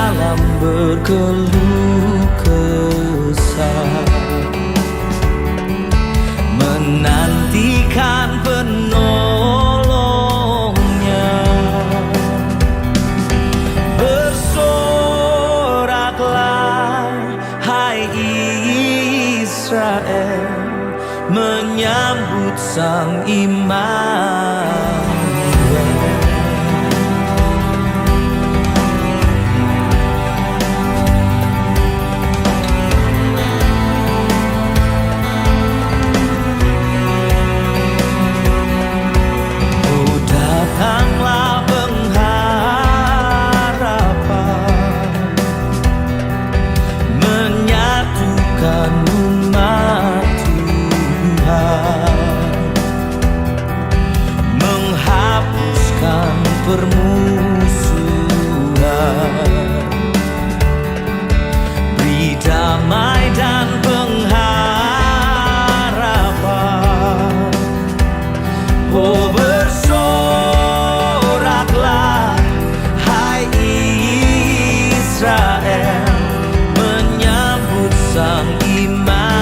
dalam berkeluh kesah, menantikan penolongnya. Bersoraklah hai Israel, menyambut Sang Immanuel. Oh, datanglah pengharapan, menyatukan umat Tuhan, menghapuskan permusuhan, beri damai dan pengharapan. Oh, bersoraklah hai Israel, menyambut Sang Immanuel.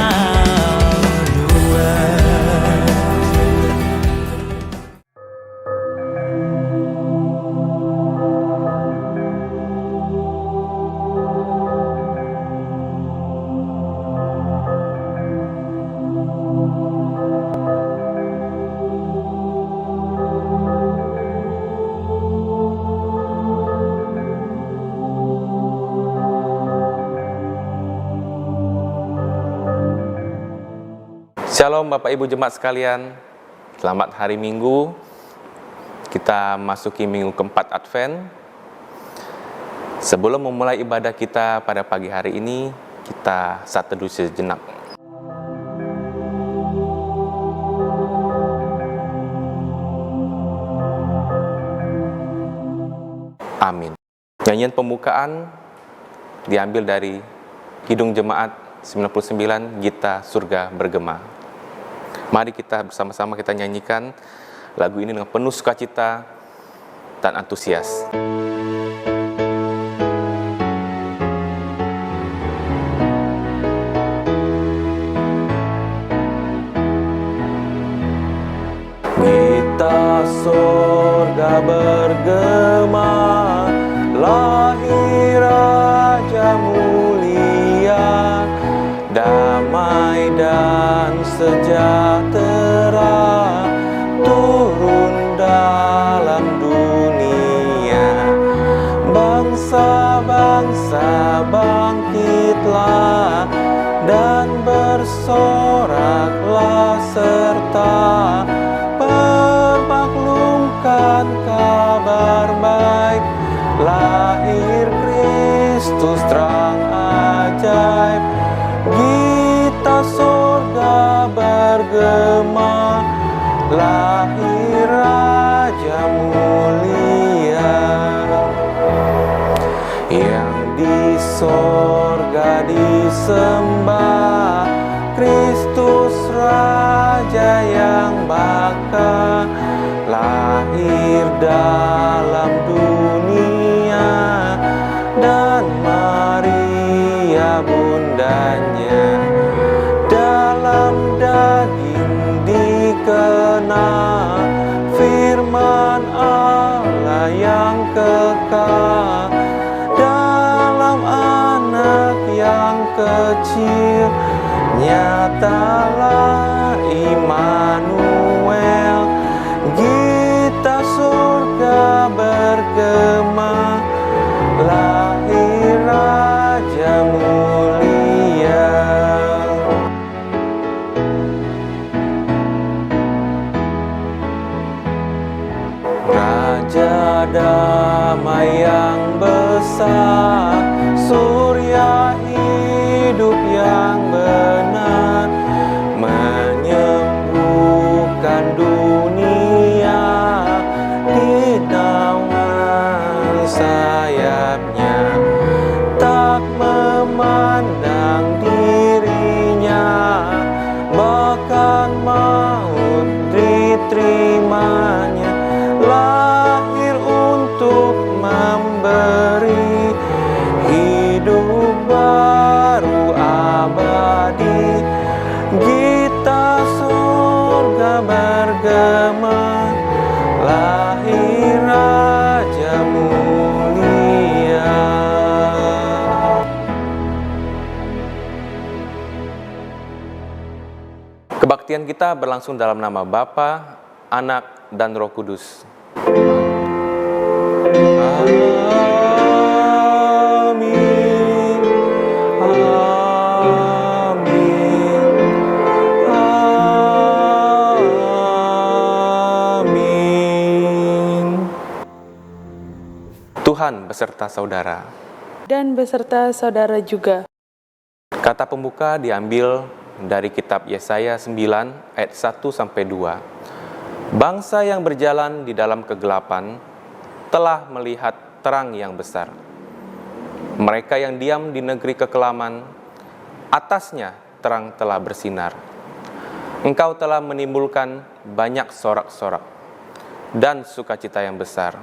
Shalom Bapak Ibu Jemaat sekalian, selamat hari Minggu. Kita masuki minggu keempat Advent. Sebelum memulai ibadah kita pada pagi hari ini, kita saat teduh sejenak. Amin. Nyanyian pembukaan diambil dari Kidung Jemaat 99, Gita Surga Bergema. Mari kita bersama-sama kita nyanyikan lagu ini dengan penuh sukacita dan antusias. Gita surga bergema, lahir Raja mulia, damai dan sejahtera turun dalam dunia. Bangsa-bangsa bangkitlah dan bersoraklah serta permaklumkan kabar baik. Lahir Kristus terang ajaib, Gita surga bergema, lahir Raja mulia. Yang di sorga disembah, Kristus Raja yang baka, lahir dalam dunia, dan Maria bundanya. Dalam daging dikenal, firman Allah yang kekal, dalam anak yang kecil nyatalah Immanuel. Gita surga bergema, lahir Raja mulia. Raja damai yang besar, surya hidup yang benar, menyembuhkan dunia di naungan sayapnya. Tak memandang dirinya, bahkan maut diterimanya. Lahir untuk memberi Kebaktian kita berlangsung dalam nama Bapa, Anak, dan Roh Kudus. Amin. Amin. Tuhan beserta saudara. Dan beserta saudara juga. Kata pembuka diambil dari kitab Yesaya 9 ayat 1-2. Bangsa yang berjalan di dalam kegelapan telah melihat terang yang besar. Mereka yang diam di negeri kekelaman, atasnya terang telah bersinar. Engkau telah menimbulkan banyak sorak-sorak dan sukacita yang besar.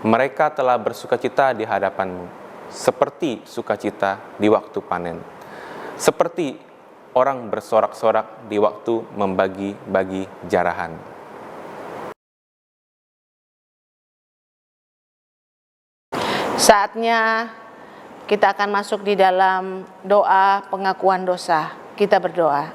Mereka telah bersukacita di hadapanmu, seperti sukacita di waktu panen. Seperti orang bersorak-sorak di waktu membagi-bagi jarahan. Saatnya kita akan masuk di dalam doa pengakuan dosa. Kita berdoa.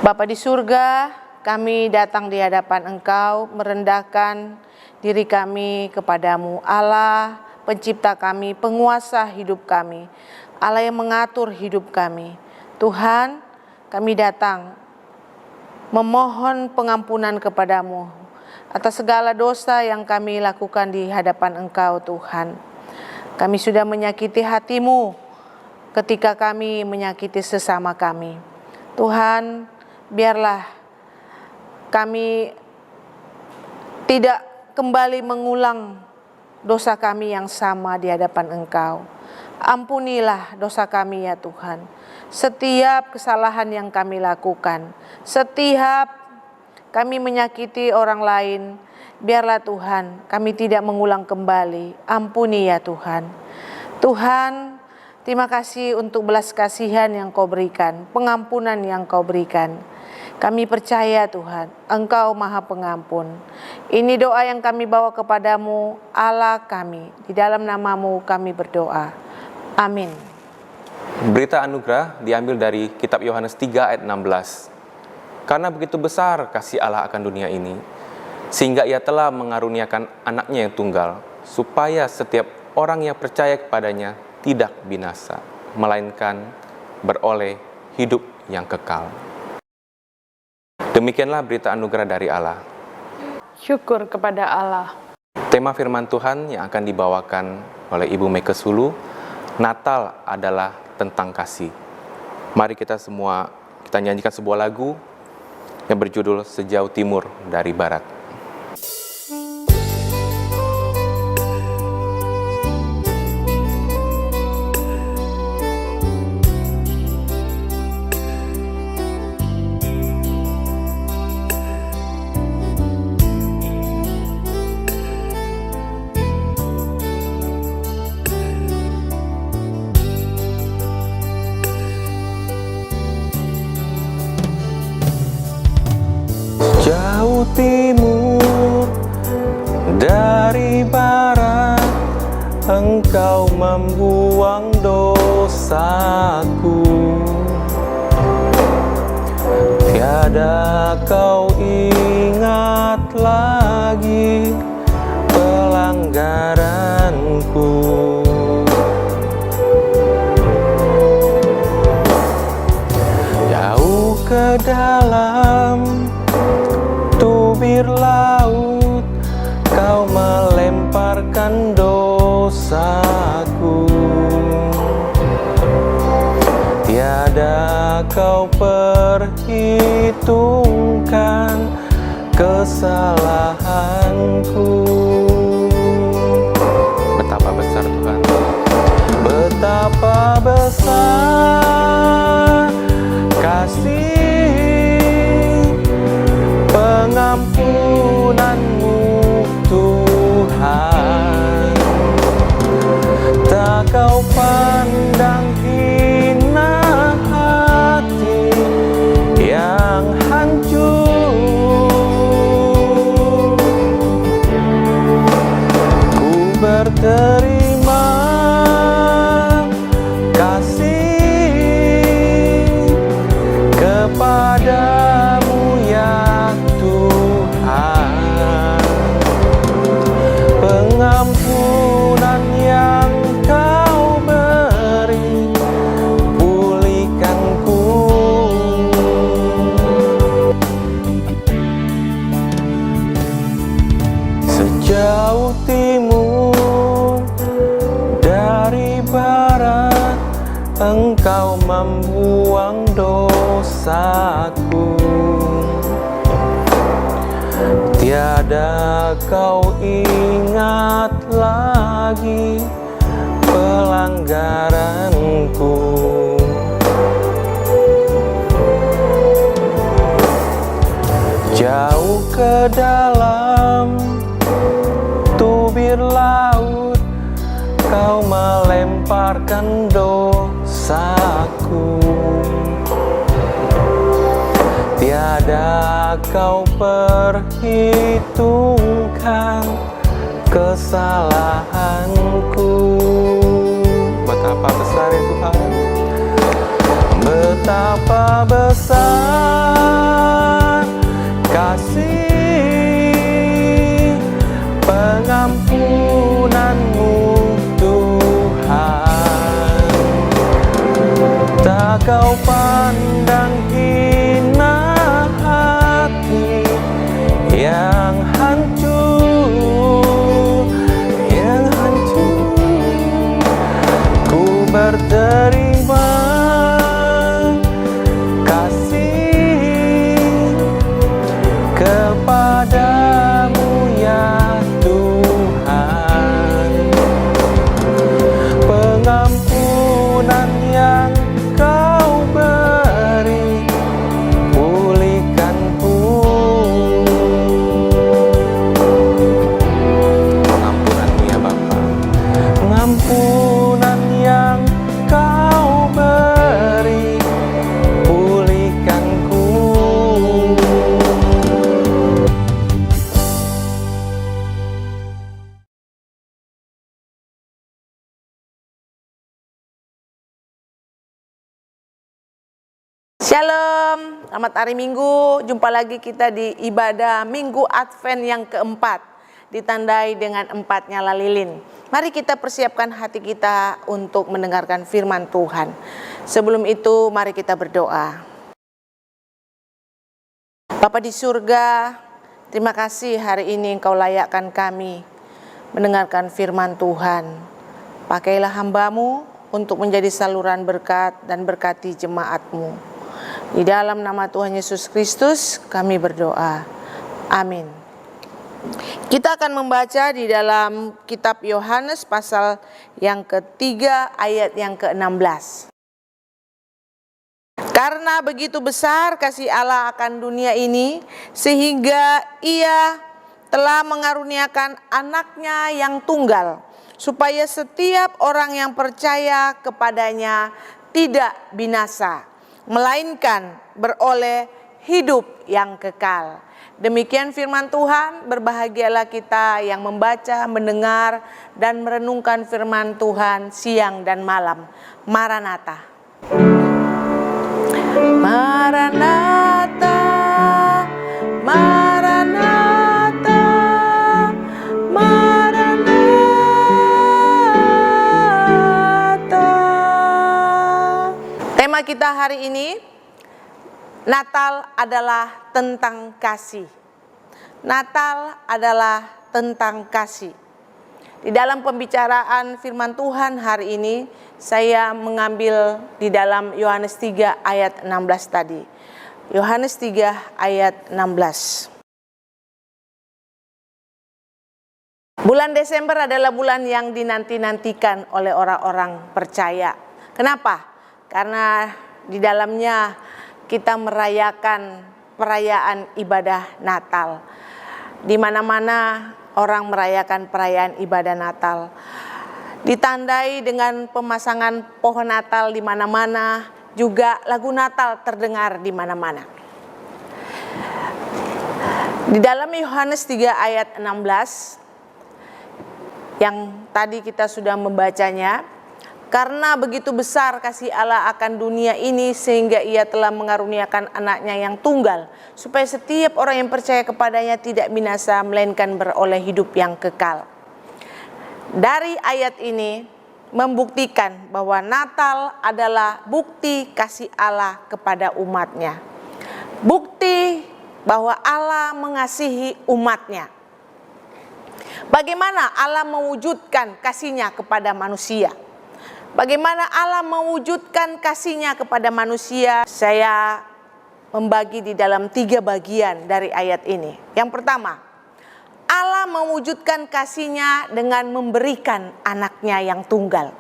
Bapa di surga, kami datang di hadapan Engkau, merendahkan diri kami kepadamu, Allah, pencipta kami, penguasa hidup kami, Allah yang mengatur hidup kami. Tuhan, kami datang memohon pengampunan kepadamu atas segala dosa yang kami lakukan di hadapan Engkau, Tuhan. Kami sudah menyakiti hati-Mu ketika kami menyakiti sesama kami. Tuhan, biarlah kami tidak kembali mengulang dosa kami yang sama di hadapan Engkau. Ampunilah dosa kami ya Tuhan. Setiap kesalahan yang kami lakukan, setiap kami menyakiti orang lain, biarlah Tuhan kami tidak mengulang kembali. Ampuni ya Tuhan. Tuhan, terima kasih untuk belas kasihan yang Kau berikan, pengampunan yang Kau berikan. Kami percaya Tuhan, Engkau Maha Pengampun. Ini doa yang kami bawa kepadamu, Allah kami. Di dalam nama-Mu kami berdoa. Amin. Berita anugerah diambil dari kitab Yohanes 3 ayat 16. Karena begitu besar kasih Allah akan dunia ini, sehingga Ia telah mengaruniakan anaknya yang tunggal, supaya setiap orang yang percaya kepadanya tidak binasa, melainkan beroleh hidup yang kekal. Demikianlah berita anugerah dari Allah. Syukur kepada Allah. Tema firman Tuhan yang akan dibawakan oleh Ibu Meke Sulu, Natal adalah tentang kasih. Mari kita semua nyanyikan sebuah lagu yang berjudul Sejauh Timur dari Barat. Jauh timur dari barat, Engkau membuang dosaku. Tiada Kau ingat lagi pelanggaranku. Jauh ke dalam tubir laut, Kau melemparkan dosaku. Tiada Kau perhitungkan kesalahanku. Betapa besar Tuhan, betapa besar kasih pengampunan-Mu Tuhan. Tak Kau pandang hina hati yang hancur. Ku berterima kasih kepada jauh timur dari barat, Engkau membuang dosaku. Tiada kau ingat lagi pelanggaranku. Jauh ke dalam tubir laut, kau melemparkan dosaku. Tiada kau perhitungkan kesalahanku. Betapa besar ya Tuhan. Betapa besar kasih pengampunanmu Tuhan. Tak kau pandang hina hati yang hancur, yang hancur. Ku berterima kasih kepadamu ya Tuhan. Pengampunan yang kau beri, pulihkanku. Pengampunan-Mu ya Bapa. Pengampunan yang kau beri, pulihkanku. Shalom, selamat hari Minggu. Jumpa lagi kita di ibadah Minggu Advent yang keempat, ditandai dengan 4 nyala lilin. Mari kita persiapkan hati kita untuk mendengarkan firman Tuhan. Sebelum itu, mari kita berdoa. Bapa di surga, terima kasih hari ini Engkau layakkan kami mendengarkan firman Tuhan. Pakailah hamba-Mu untuk menjadi saluran berkat dan berkati jemaat-Mu. Di dalam nama Tuhan Yesus Kristus kami berdoa. Amin. Kita akan membaca di dalam kitab Yohanes pasal yang ketiga ayat yang ke-16. Karena begitu besar kasih Allah akan dunia ini, sehingga Ia telah mengaruniakan anaknya yang tunggal, supaya setiap orang yang percaya kepadanya tidak binasa, melainkan beroleh hidup yang kekal. Demikian firman Tuhan. Berbahagialah kita yang membaca, mendengar, dan merenungkan firman Tuhan siang dan malam. Maranatha. Maranatha, Maranatha, Maranatha. Tema kita hari ini, Natal adalah tentang kasih. Natal adalah tentang kasih. Di dalam pembicaraan firman Tuhan hari ini, saya mengambil di dalam Yohanes 3 ayat 16 tadi. Yohanes 3 ayat 16. Bulan Desember adalah bulan yang dinanti-nantikan oleh orang-orang percaya. Kenapa? Karena di dalamnya kita merayakan perayaan ibadah Natal. Di mana-mana orang merayakan perayaan ibadah Natal. Ditandai dengan pemasangan pohon Natal di mana-mana, juga lagu Natal terdengar di mana-mana. Di dalam Yohanes 3 ayat 16 yang tadi kita sudah membacanya, karena begitu besar kasih Allah akan dunia ini sehingga Ia telah mengaruniakan anaknya yang tunggal, supaya setiap orang yang percaya kepadanya tidak binasa melainkan beroleh hidup yang kekal. Dari ayat ini membuktikan bahwa Natal adalah bukti kasih Allah kepada umatnya. Bukti bahwa Allah mengasihi umatnya. Bagaimana Allah mewujudkan kasih-Nya kepada manusia? Bagaimana Allah mewujudkan kasih-Nya kepada manusia? Saya membagi di dalam 3 bagian dari ayat ini. Yang pertama, Allah mewujudkan kasih-Nya dengan memberikan anaknya yang tunggal.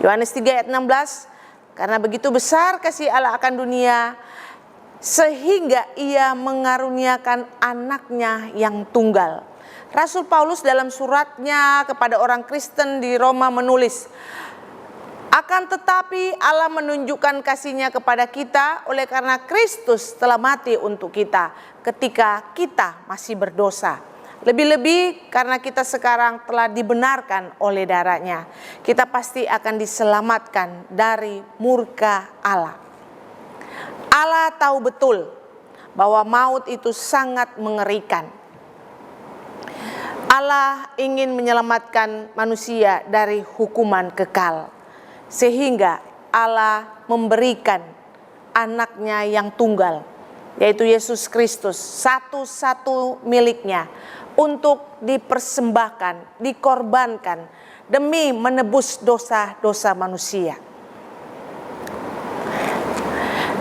Yohanes 3 ayat 16, karena begitu besar kasih Allah akan dunia, sehingga ia mengaruniakan anaknya yang tunggal. Rasul Paulus dalam suratnya kepada orang Kristen di Roma menulis, akan tetapi Allah menunjukkan kasih-Nya kepada kita oleh karena Kristus telah mati untuk kita ketika kita masih berdosa. Lebih-lebih karena kita sekarang telah dibenarkan oleh darah-Nya, kita pasti akan diselamatkan dari murka Allah. Allah tahu betul bahwa maut itu sangat mengerikan. Allah ingin menyelamatkan manusia dari hukuman kekal, sehingga Allah memberikan anaknya yang tunggal, yaitu Yesus Kristus, satu-satu miliknya, untuk dipersembahkan, dikorbankan demi menebus dosa-dosa manusia.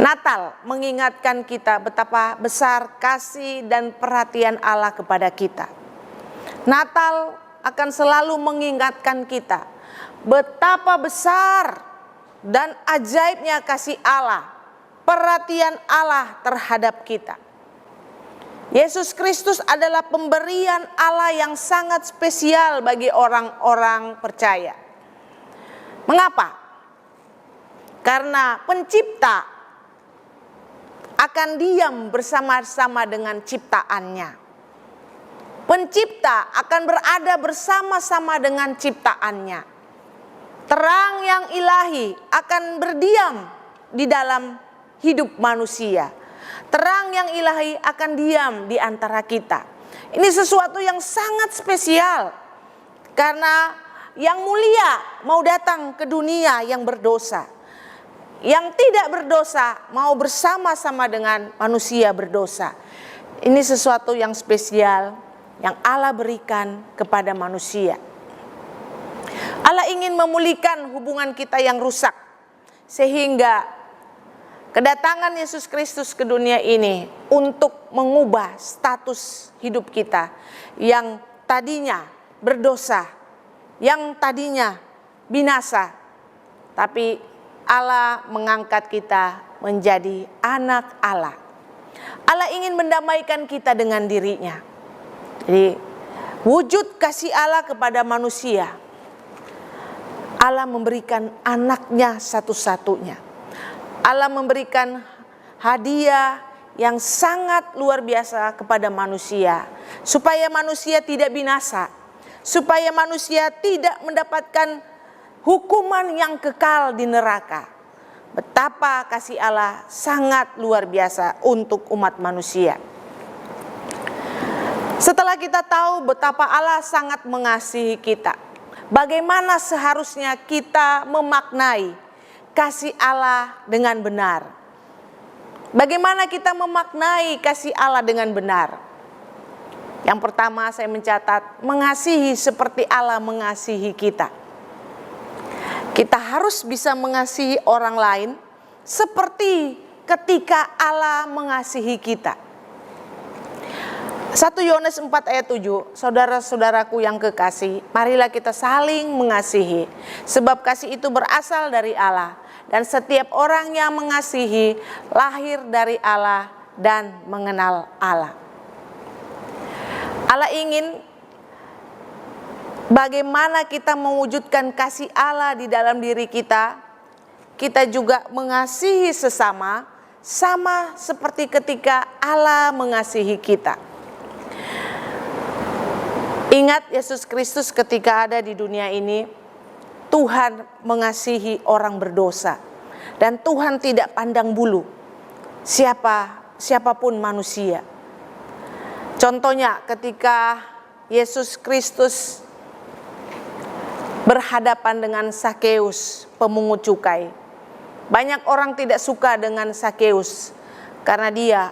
Natal mengingatkan kita betapa besar kasih dan perhatian Allah kepada kita. Natal akan selalu mengingatkan kita betapa besar dan ajaibnya kasih Allah, perhatian Allah terhadap kita. Yesus Kristus adalah pemberian Allah yang sangat spesial bagi orang-orang percaya. Mengapa? Karena pencipta akan diam bersama-sama dengan ciptaannya. Pencipta akan berada bersama-sama dengan ciptaannya. Terang yang ilahi akan berdiam di dalam hidup manusia. Terang yang ilahi akan diam di antara kita. Ini sesuatu yang sangat spesial, karena yang mulia mau datang ke dunia yang berdosa. Yang tidak berdosa mau bersama-sama dengan manusia berdosa. Ini sesuatu yang spesial yang Allah berikan kepada manusia. Allah ingin memulihkan hubungan kita yang rusak, sehingga kedatangan Yesus Kristus ke dunia ini untuk mengubah status hidup kita yang tadinya berdosa, yang tadinya binasa, tapi Allah mengangkat kita menjadi anak Allah. Allah ingin mendamaikan kita dengan dirinya. Jadi wujud kasih Allah kepada manusia, Allah memberikan anaknya satu-satunya. Allah memberikan hadiah yang sangat luar biasa kepada manusia, supaya manusia tidak binasa, supaya manusia tidak mendapatkan hukuman yang kekal di neraka. Betapa kasih Allah sangat luar biasa untuk umat manusia. Setelah kita tahu betapa Allah sangat mengasihi kita, bagaimana seharusnya kita memaknai kasih Allah dengan benar? Bagaimana kita memaknai kasih Allah dengan benar? Yang pertama saya mencatat, mengasihi seperti Allah mengasihi kita. Kita harus bisa mengasihi orang lain seperti ketika Allah mengasihi kita. 1 Yohanes 4 ayat 7, saudara-saudaraku yang kekasih, marilah kita saling mengasihi, sebab kasih itu berasal dari Allah, dan setiap orang yang mengasihi lahir dari Allah dan mengenal Allah. Allah ingin bagaimana kita mewujudkan kasih Allah di dalam diri kita, kita juga mengasihi sesama, sama seperti ketika Allah mengasihi kita. Ingat Yesus Kristus ketika ada di dunia ini, Tuhan mengasihi orang berdosa. Dan Tuhan tidak pandang bulu siapapun manusia. Contohnya ketika Yesus Kristus berhadapan dengan Sakeus, pemungut cukai. Banyak orang tidak suka dengan Sakeus karena dia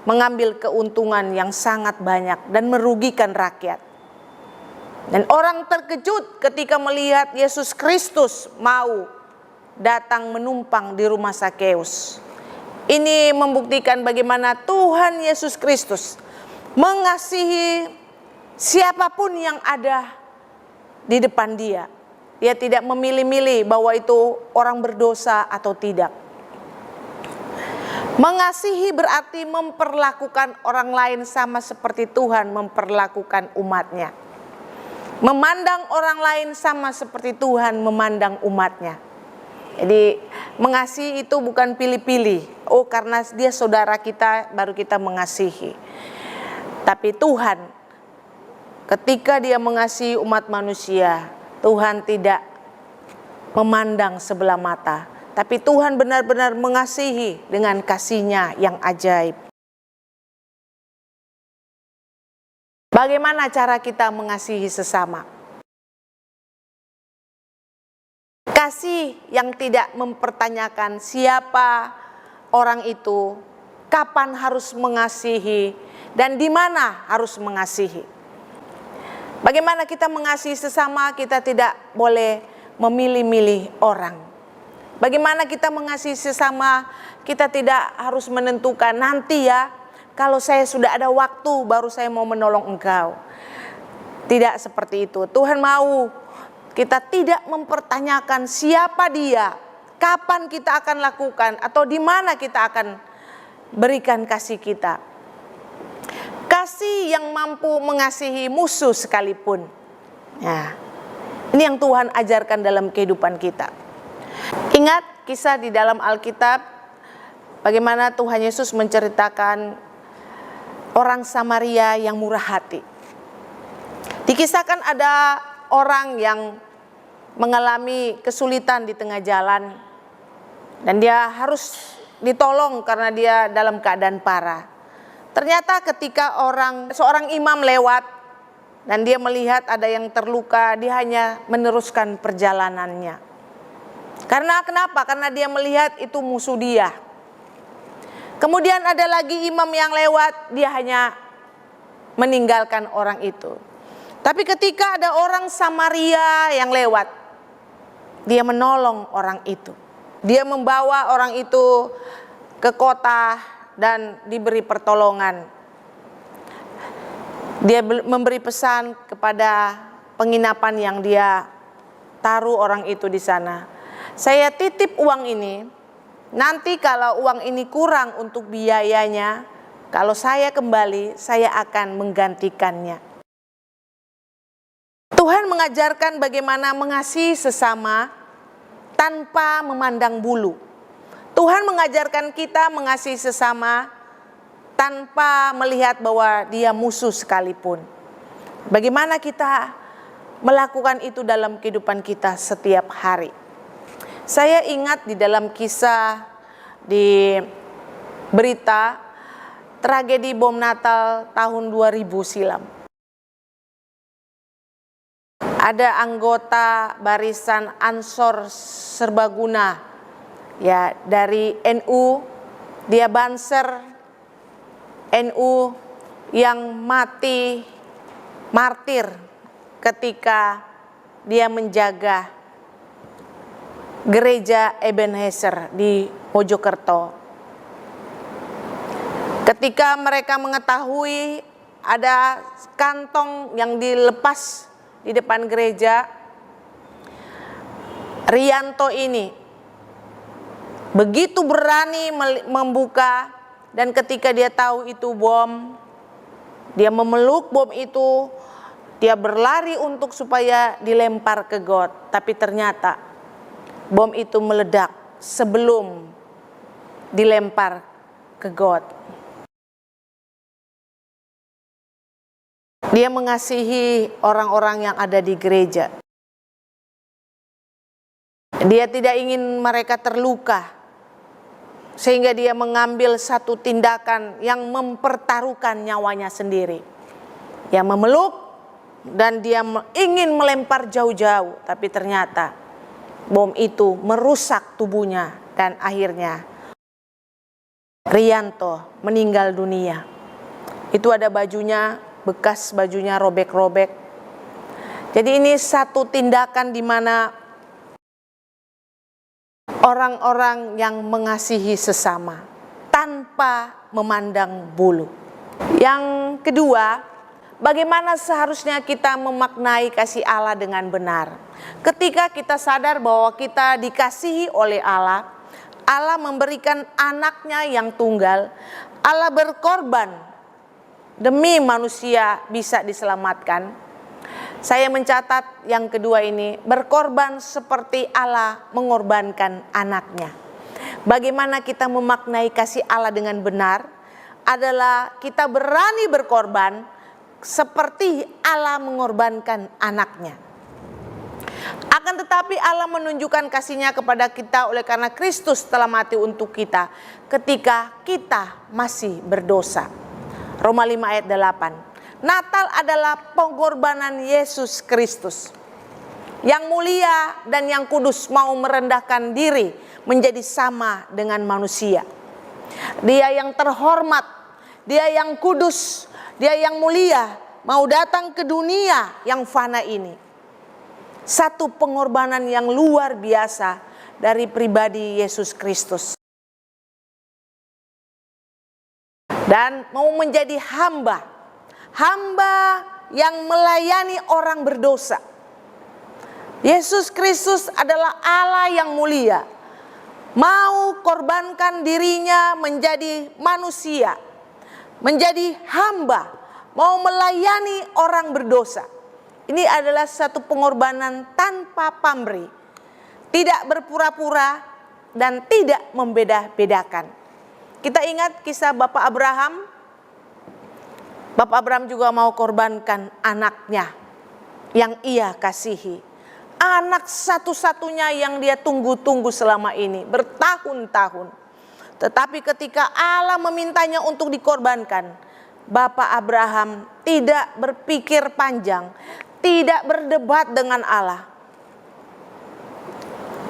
mengambil keuntungan yang sangat banyak dan merugikan rakyat. Dan orang terkejut ketika melihat Yesus Kristus mau datang menumpang di rumah Sakeus. Ini membuktikan bagaimana Tuhan Yesus Kristus mengasihi siapapun yang ada di depan dia. Dia tidak memilih-milih bahwa itu orang berdosa atau tidak. Mengasihi berarti memperlakukan orang lain sama seperti Tuhan memperlakukan umatnya. Memandang orang lain sama seperti Tuhan memandang umatnya. Jadi mengasihi itu bukan pilih-pilih. Oh, karena dia saudara kita baru kita mengasihi. Tapi Tuhan ketika dia mengasihi umat manusia, Tuhan tidak memandang sebelah mata. Tapi Tuhan benar-benar mengasihi dengan kasih-Nya yang ajaib. Bagaimana cara kita mengasihi sesama? Kasih yang tidak mempertanyakan siapa orang itu, kapan harus mengasihi, dan di mana harus mengasihi. Bagaimana kita mengasihi sesama, kita tidak boleh memilih-milih orang. Bagaimana kita mengasihi sesama, kita tidak harus menentukan nanti ya, kalau saya sudah ada waktu baru saya mau menolong engkau. Tidak seperti itu. Tuhan mau kita tidak mempertanyakan siapa dia, kapan kita akan lakukan, atau di mana kita akan berikan kasih kita. Kasih yang mampu mengasihi musuh sekalipun. Nah, ini yang Tuhan ajarkan dalam kehidupan kita. Ingat kisah di dalam Alkitab, bagaimana Tuhan Yesus menceritakan orang Samaria yang murah hati. Dikisahkan ada orang yang mengalami kesulitan di tengah jalan dan dia harus ditolong karena dia dalam keadaan parah. Ternyata ketika seorang imam lewat dan dia melihat ada yang terluka, dia hanya meneruskan perjalanannya. Karena kenapa? Karena dia melihat itu musuh dia. Kemudian ada lagi imam yang lewat, dia hanya meninggalkan orang itu. Tapi ketika ada orang Samaria yang lewat, dia menolong orang itu. Dia membawa orang itu ke kota dan diberi pertolongan. Dia memberi pesan kepada penginapan yang dia taruh orang itu di sana. Saya titip uang ini. Nanti kalau uang ini kurang untuk biayanya, kalau saya kembali, saya akan menggantikannya. Tuhan mengajarkan bagaimana mengasihi sesama tanpa memandang bulu. Tuhan mengajarkan kita mengasihi sesama tanpa melihat bahwa dia musuh sekalipun. Bagaimana kita melakukan itu dalam kehidupan kita setiap hari. Saya ingat di dalam kisah di berita tragedi bom Natal tahun 2000 silam. Ada anggota barisan Ansor Serbaguna ya dari NU, dia Banser NU yang mati martir ketika dia menjaga gereja Ebenezer di Mojokerto. Ketika mereka mengetahui ada kantong yang dilepas di depan gereja, Rianto ini begitu berani membuka, dan ketika dia tahu itu bom, dia memeluk bom itu, dia berlari untuk supaya dilempar ke got, tapi ternyata bom itu meledak sebelum dilempar ke got. Dia mengasihi orang-orang yang ada di gereja. Dia tidak ingin mereka terluka, sehingga dia mengambil satu tindakan yang mempertaruhkan nyawanya sendiri. Dia memeluk dan dia ingin melempar jauh-jauh, tapi ternyata bom itu merusak tubuhnya dan akhirnya Rianto meninggal dunia. Itu ada bajunya, bekas bajunya robek-robek. Jadi ini satu tindakan di mana orang-orang yang mengasihi sesama tanpa memandang bulu. Yang kedua, bagaimana seharusnya kita memaknai kasih Allah dengan benar. Ketika kita sadar bahwa kita dikasihi oleh Allah, Allah memberikan anaknya yang tunggal, Allah berkorban demi manusia bisa diselamatkan. Saya mencatat yang kedua ini, berkorban seperti Allah mengorbankan anaknya. Bagaimana kita memaknai kasih Allah dengan benar adalah kita berani berkorban seperti Allah mengorbankan anaknya. Akan tetapi Allah menunjukkan kasih-Nya kepada kita oleh karena Kristus telah mati untuk kita ketika kita masih berdosa. Roma 5 ayat 8. Natal adalah pengorbanan Yesus Kristus yang mulia dan yang kudus, mau merendahkan diri menjadi sama dengan manusia. Dia yang terhormat, dia yang kudus, dia yang mulia, mau datang ke dunia yang fana ini. Satu pengorbanan yang luar biasa dari pribadi Yesus Kristus. Dan mau menjadi hamba yang melayani orang berdosa. Yesus Kristus adalah Allah yang mulia, mau korbankan dirinya menjadi manusia, menjadi hamba, mau melayani orang berdosa. Ini adalah satu pengorbanan tanpa pamrih, tidak berpura-pura dan tidak membeda-bedakan. Kita ingat kisah Bapak Abraham. Bapak Abraham juga mau korbankan anaknya yang ia kasihi. Anak satu-satunya yang dia tunggu-tunggu selama ini, bertahun-tahun. Tetapi ketika Allah memintanya untuk dikorbankan, Bapak Abraham tidak berpikir panjang, tidak berdebat dengan Allah.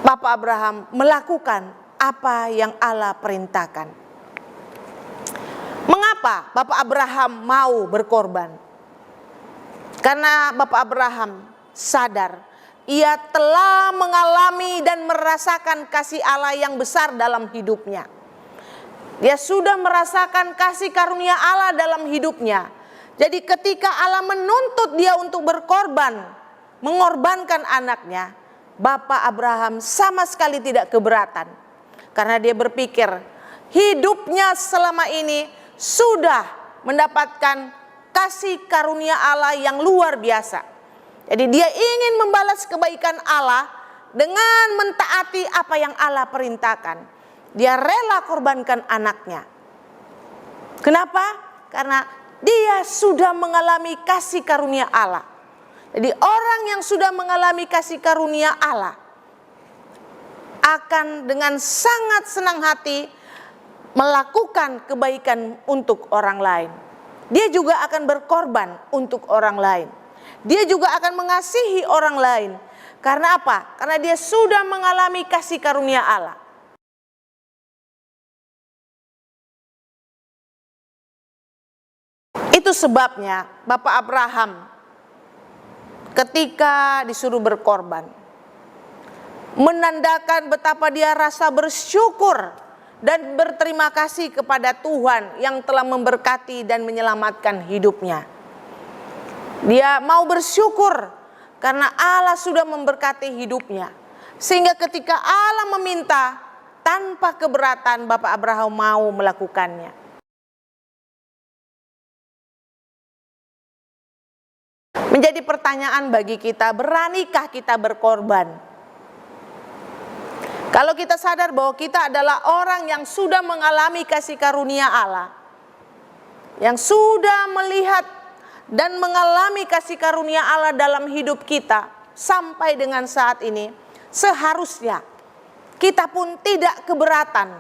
Bapak Abraham melakukan apa yang Allah perintahkan. Mengapa Bapak Abraham mau berkorban? Karena Bapak Abraham sadar ia telah mengalami dan merasakan kasih Allah yang besar dalam hidupnya. Dia sudah merasakan kasih karunia Allah dalam hidupnya. Jadi ketika Allah menuntut dia untuk berkorban, mengorbankan anaknya, Bapak Abraham sama sekali tidak keberatan. Karena dia berpikir hidupnya selama ini sudah mendapatkan kasih karunia Allah yang luar biasa. Jadi dia ingin membalas kebaikan Allah dengan mentaati apa yang Allah perintahkan. Dia rela korbankan anaknya. Kenapa? Karena dia sudah mengalami kasih karunia Allah. Jadi orang yang sudah mengalami kasih karunia Allah akan dengan sangat senang hati melakukan kebaikan untuk orang lain. Dia juga akan berkorban untuk orang lain. Dia juga akan mengasihi orang lain. Karena apa? Karena dia sudah mengalami kasih karunia Allah. Itu sebabnya Bapak Abraham ketika disuruh berkorban, menandakan betapa dia rasa bersyukur dan berterima kasih kepada Tuhan yang telah memberkati dan menyelamatkan hidupnya. Dia mau bersyukur karena Allah sudah memberkati hidupnya. Sehingga ketika Allah meminta, tanpa keberatan Bapak Abraham mau melakukannya. Menjadi pertanyaan bagi kita, beranikah kita berkorban? Kalau kita sadar bahwa kita adalah orang yang sudah mengalami kasih karunia Allah, yang sudah melihat dan mengalami kasih karunia Allah dalam hidup kita sampai dengan saat ini, seharusnya kita pun tidak keberatan.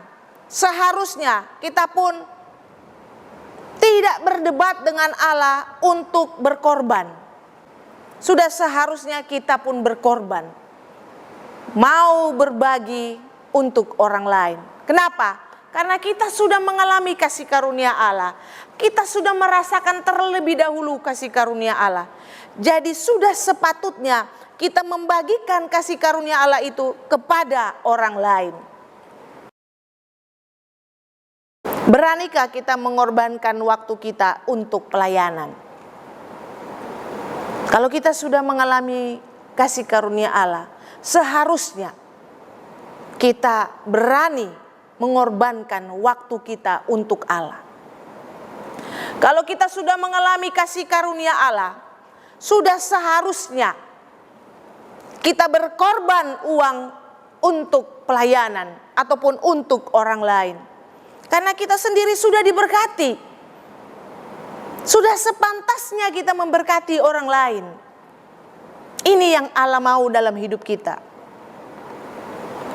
Seharusnya kita pun tidak berdebat dengan Allah untuk berkorban. Sudah seharusnya kita pun berkorban, mau berbagi untuk orang lain. Kenapa? Karena kita sudah mengalami kasih karunia Allah. Kita sudah merasakan terlebih dahulu kasih karunia Allah. Jadi sudah sepatutnya kita membagikan kasih karunia Allah itu kepada orang lain. Beranikah kita mengorbankan waktu kita untuk pelayanan? Kalau kita sudah mengalami kasih karunia Allah, seharusnya kita berani mengorbankan waktu kita untuk Allah. Kalau kita sudah mengalami kasih karunia Allah, sudah seharusnya kita berkorban uang untuk pelayanan ataupun untuk orang lain. Karena kita sendiri sudah diberkati. Sudah sepantasnya kita memberkati orang lain. Ini yang Allah mau dalam hidup kita.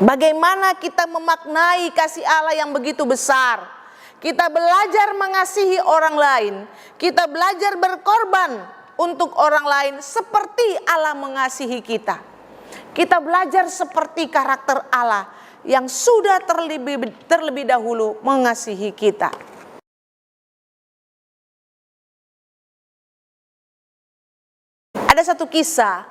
Bagaimana kita memaknai kasih Allah yang begitu besar. Kita belajar mengasihi orang lain. Kita belajar berkorban untuk orang lain seperti Allah mengasihi kita. Kita belajar seperti karakter Allah yang sudah terlebih dahulu mengasihi kita. Ada satu kisah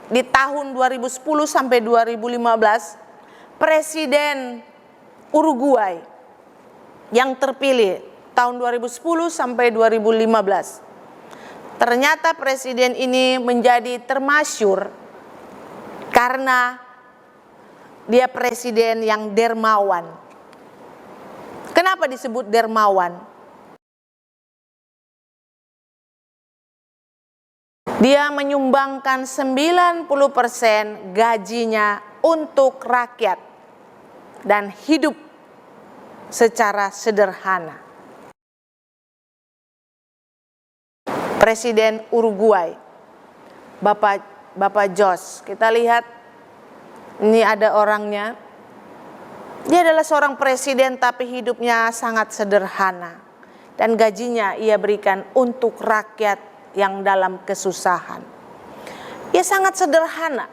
di tahun 2010 sampai 2015, Presiden Uruguay yang terpilih tahun 2010 sampai 2015. Ternyata presiden ini menjadi termasyhur karena dia presiden yang dermawan. Kenapa disebut dermawan? Dia menyumbangkan 90% gajinya untuk rakyat dan hidup secara sederhana. Presiden Uruguay, Bapak Jos, kita lihat ini ada orangnya. Dia adalah seorang presiden tapi hidupnya sangat sederhana. Dan gajinya ia berikan untuk rakyat yang dalam kesusahan. Ia sangat sederhana.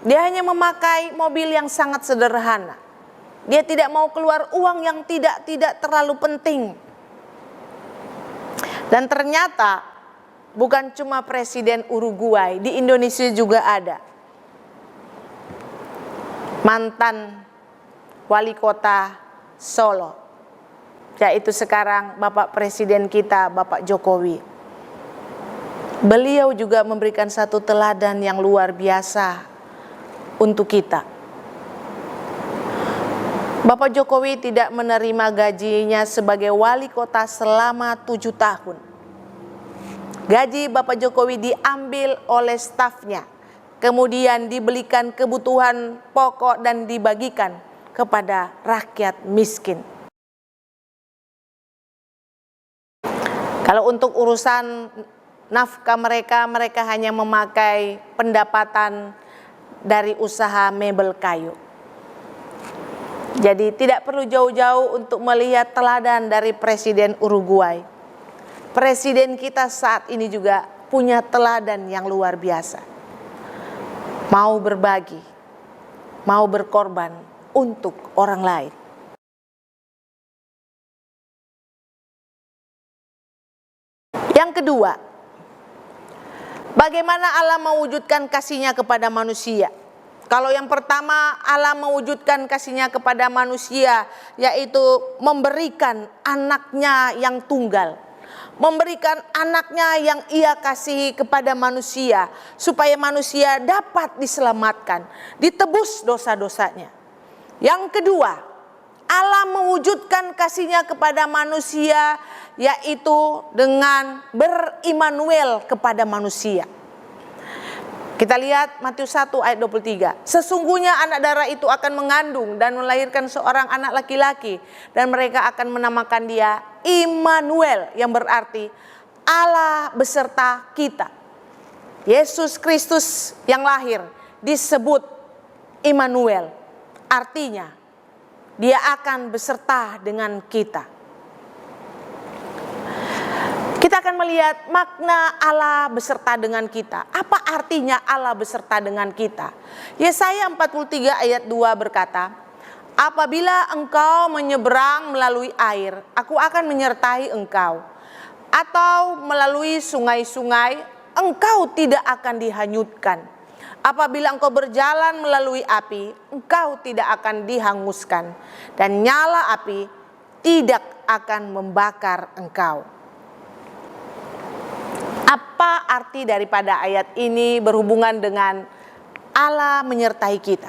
Dia hanya memakai mobil yang sangat sederhana. Dia tidak mau keluar uang yang tidak terlalu penting. Dan ternyata bukan cuma presiden Uruguay, di Indonesia juga ada. Mantan wali kota Solo, yaitu sekarang Bapak Presiden kita, Bapak Jokowi. Beliau juga memberikan satu teladan yang luar biasa untuk kita. Bapak Jokowi tidak menerima gajinya sebagai wali kota selama 7 tahun. Gaji Bapak Jokowi diambil oleh stafnya, kemudian dibelikan kebutuhan pokok dan dibagikan kepada rakyat miskin. Kalau untuk urusan nafkah mereka hanya memakai pendapatan dari usaha mebel kayu. Jadi tidak perlu jauh-jauh untuk melihat teladan dari Presiden Uruguay. Presiden kita saat ini juga punya teladan yang luar biasa. Mau berbagi, mau berkorban untuk orang lain. Yang kedua, bagaimana Allah mewujudkan kasih-Nya kepada manusia? Kalau yang pertama, Allah mewujudkan kasih-Nya kepada manusia, yaitu memberikan anaknya yang tunggal. Memberikan anaknya yang ia kasihi kepada manusia, supaya manusia dapat diselamatkan, ditebus dosa-dosanya. Yang kedua, Allah mewujudkan kasih-Nya kepada manusia, yaitu dengan berimmanuel kepada manusia. Kita lihat Matius 1 ayat 23. Sesungguhnya anak darah itu akan mengandung dan melahirkan seorang anak laki-laki, dan mereka akan menamakan dia Immanuel, yang berarti Allah beserta kita. Yesus Kristus yang lahir disebut Immanuel, artinya dia akan beserta dengan kita. Kita akan melihat makna Allah beserta dengan kita. Apa artinya Allah beserta dengan kita? Yesaya 43 ayat 2 berkata, apabila engkau menyeberang melalui air, aku akan menyertai engkau. Atau melalui sungai-sungai, engkau tidak akan dihanyutkan. Apabila engkau berjalan melalui api, engkau tidak akan dihanguskan. Dan nyala api tidak akan membakar engkau. Apa arti daripada ayat ini berhubungan dengan Allah menyertai kita?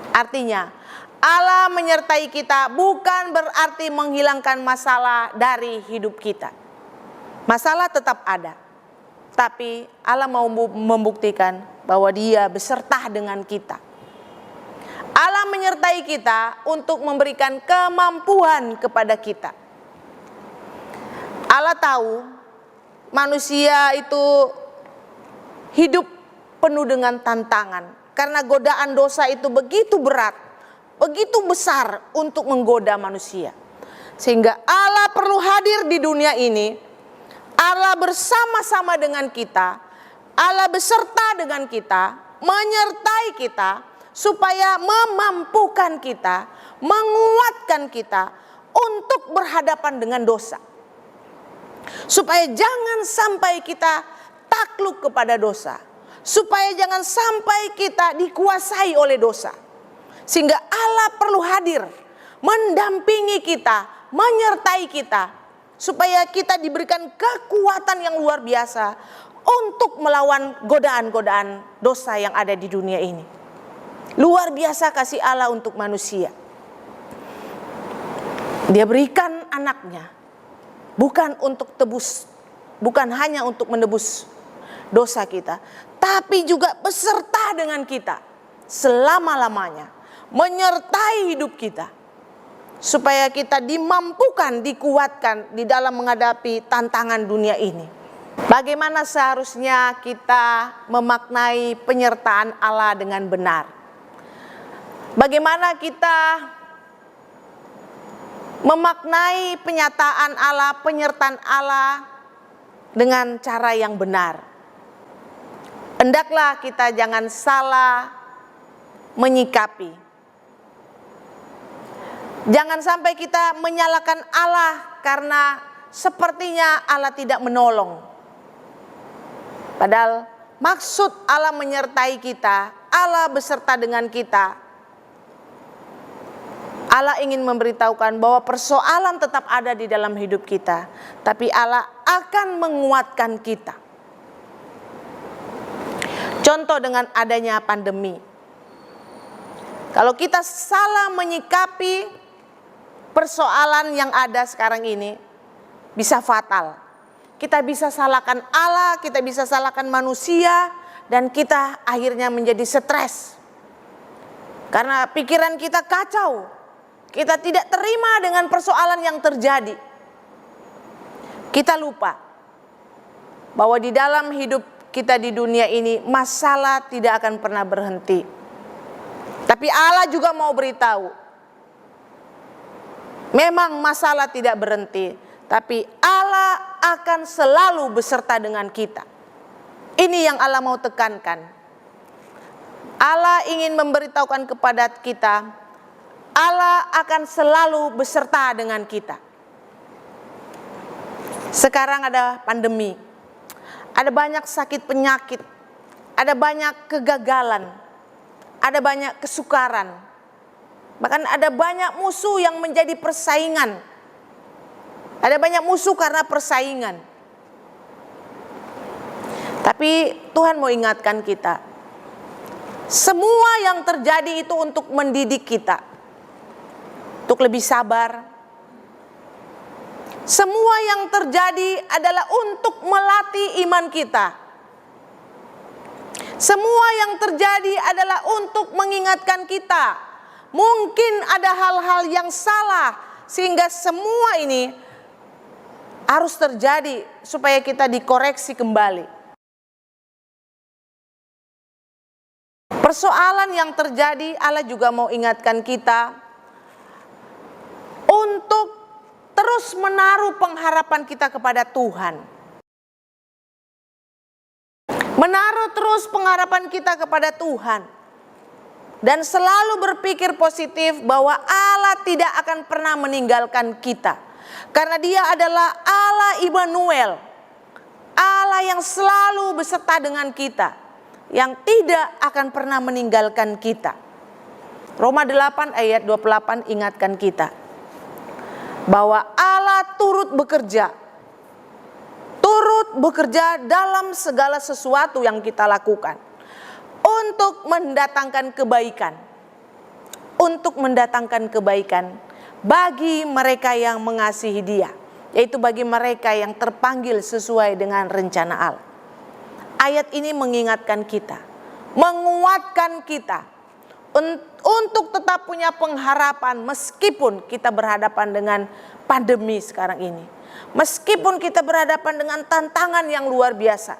Artinya, Allah menyertai kita bukan berarti menghilangkan masalah dari hidup kita. Masalah tetap ada, tapi Allah mau membuktikan bahwa Dia beserta dengan kita. Allah menyertai kita untuk memberikan kemampuan kepada kita. Allah tahu manusia itu hidup penuh dengan tantangan, karena godaan dosa itu begitu berat, begitu besar untuk menggoda manusia. Sehingga Allah perlu hadir di dunia ini. Allah bersama-sama dengan kita. Allah beserta dengan kita, menyertai kita, supaya memampukan kita, menguatkan kita untuk berhadapan dengan dosa. Supaya jangan sampai kita takluk kepada dosa. Supaya jangan sampai kita dikuasai oleh dosa. Sehingga Allah perlu hadir, mendampingi kita, menyertai kita, supaya kita diberikan kekuatan yang luar biasa untuk melawan godaan-godaan dosa yang ada di dunia ini. Luar biasa kasih Allah untuk manusia. Dia berikan anaknya, bukan untuk tebus, bukan hanya untuk menebus dosa kita, tapi juga beserta dengan kita selama-lamanya, menyertai hidup kita, supaya kita dimampukan, dikuatkan di dalam menghadapi tantangan dunia ini. Bagaimana seharusnya kita memaknai penyertaan Allah dengan benar? Bagaimana kita memaknai penyataan Allah, penyertaan Allah dengan cara yang benar? Hendaklah kita jangan salah menyikapi. Jangan sampai kita menyalahkan Allah karena sepertinya Allah tidak menolong. Padahal maksud Allah menyertai kita, Allah beserta dengan kita. Allah ingin memberitahukan bahwa persoalan tetap ada di dalam hidup kita, tapi Allah akan menguatkan kita. Contoh dengan adanya pandemi. Kalau kita salah menyikapi persoalan yang ada sekarang ini, bisa fatal. Kita bisa salahkan Allah, kita bisa salahkan manusia, dan kita akhirnya menjadi stres. Karena pikiran kita kacau, kita tidak terima dengan persoalan yang terjadi. Kita lupa bahwa di dalam hidup kita di dunia ini, masalah tidak akan pernah berhenti. Tapi Allah juga mau beritahu, memang masalah tidak berhenti, tapi Allah akan selalu beserta dengan kita. Ini yang Allah mau tekankan. Allah ingin memberitahukan kepada kita, Allah akan selalu beserta dengan kita. Sekarang ada pandemi, ada banyak sakit penyakit, ada banyak kegagalan, ada banyak kesukaran, bahkan ada banyak musuh yang menjadi persaingan. Ada banyak musuh karena persaingan. Tapi Tuhan mau ingatkan kita, semua yang terjadi itu untuk mendidik kita, untuk lebih sabar. Semua yang terjadi adalah untuk melatih iman kita. Semua yang terjadi adalah untuk mengingatkan kita, mungkin ada hal-hal yang salah, sehingga semua ini harus terjadi supaya kita dikoreksi kembali. Persoalan yang terjadi, Allah juga mau ingatkan kita untuk terus menaruh pengharapan kita kepada Tuhan. Menaruh terus pengharapan kita kepada Tuhan. dan selalu berpikir positif bahwa Allah tidak akan pernah meninggalkan kita. Karena Dia adalah Allah Immanuel, Allah yang selalu beserta dengan kita, yang tidak akan pernah meninggalkan kita. Roma 8 ayat 28 ingatkan kita bahwa Allah turut bekerja dalam segala sesuatu yang kita lakukan untuk mendatangkan kebaikan bagi mereka yang mengasihi Dia, yaitu bagi mereka yang terpanggil sesuai dengan rencana Allah. Ayat ini mengingatkan kita, menguatkan kita untuk tetap punya pengharapan meskipun kita berhadapan dengan pandemi sekarang ini. Meskipun kita berhadapan dengan tantangan yang luar biasa.